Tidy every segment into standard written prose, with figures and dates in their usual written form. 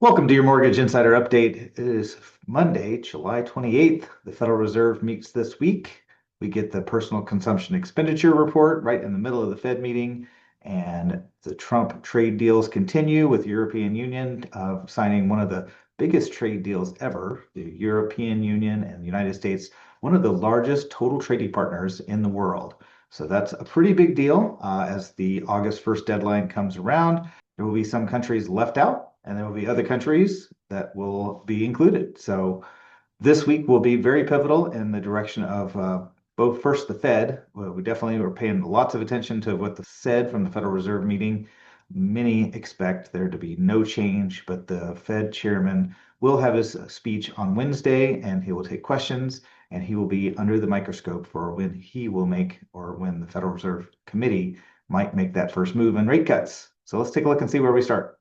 Welcome to your Mortgage Insider Update. It is Monday, July 28th. The Federal Reserve meets this week. We get the personal consumption expenditure report right in the middle of the Fed meeting, and the Trump trade deals continue with the European Union signing one of the biggest trade deals ever. The European Union and the United States, one of the largest total trading partners in the world. So that's a pretty big deal as the August 1st deadline comes around. There will be some countries left out, and there will be other countries that will be included. So this week will be very pivotal in the direction of both first the Fed. Well, we definitely are paying lots of attention to what the said from the Federal Reserve meeting. Many expect there to be no change, but the Fed chairman will have his speech on Wednesday, and he will take questions, and he will be under the microscope for when he will make, or when the Federal Reserve Committee might make that first move in rate cuts. So let's take a look and see where we start.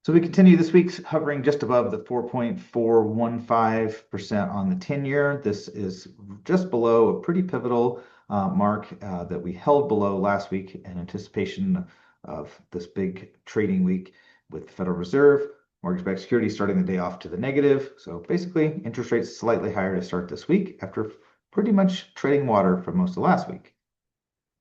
So we continue this week's hovering just above the 4.415% on the 10-year. This is just below a pretty pivotal mark that we held below last week in anticipation of this big trading week with the Federal Reserve. Mortgage-backed securities starting the day off to the negative. So basically, interest rates slightly higher to start this week after pretty much treading water for most of last week.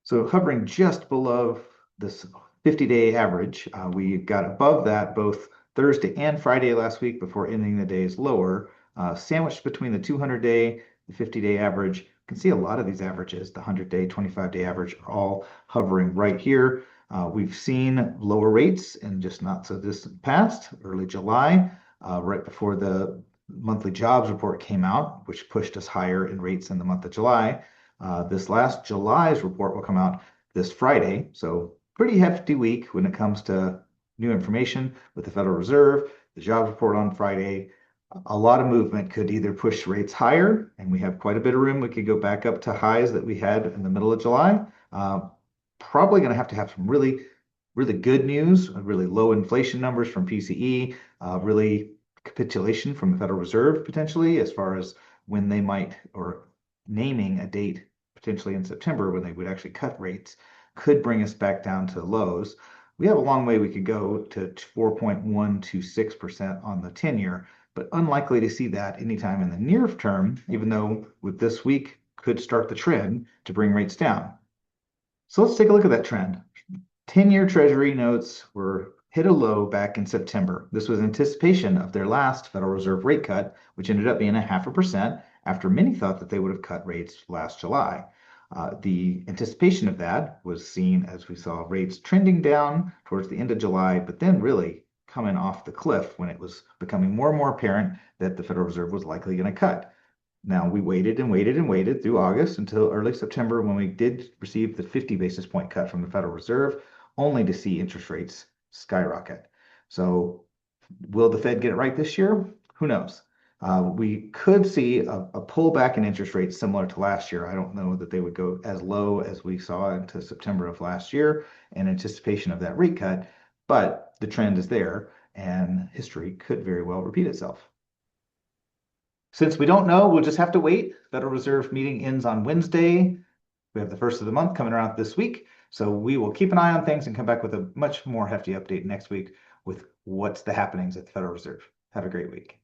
So hovering just below this 50-day average. We got above that both Thursday and Friday last week before ending the days lower, sandwiched between the 200-day, the 50-day average. You can see a lot of these averages, the 100-day, 25-day average, are all hovering right here. We've seen lower rates in just not so distant past, early July, right before the monthly jobs report came out, which pushed us higher in rates in the month of July. This last July's report will come out this Friday, so pretty hefty week when it comes to new information with the Federal Reserve. The jobs report on Friday, a lot of movement could either push rates higher, and we have quite a bit of room. We could go back up to highs that we had in the middle of July. Probably going to have some really, really good news, really low inflation numbers from PCE, really capitulation from the Federal Reserve potentially as far as when they might, or naming a date potentially in September when they would actually cut rates, could bring us back down to lows. We have a long way we could go to 4.126% on the 10-year, but unlikely to see that anytime in the near term, even though with this week could start the trend to bring rates down. So let's take a look at that trend. 10-year Treasury notes were hit a low back in September. This was anticipation of their last Federal Reserve rate cut, which ended up being 0.5% after many thought that they would have cut rates last July. The anticipation of that was seen as we saw rates trending down towards the end of July, but then really coming off the cliff when it was becoming more and more apparent that the Federal Reserve was likely going to cut. Now, we waited and waited and waited through August until early September when we did receive the 50 basis point cut from the Federal Reserve, only to see interest rates skyrocket. So will the Fed get it right this year? Who knows? We could see a pullback in interest rates similar to last year. I don't know that they would go as low as we saw into September of last year in anticipation of that rate cut, but the trend is there and history could very well repeat itself. Since we don't know, we'll just have to wait. Federal Reserve meeting ends on Wednesday. We have the first of the month coming around this week, so we will keep an eye on things and come back with a much more hefty update next week with what's the happenings at the Federal Reserve. Have a great week.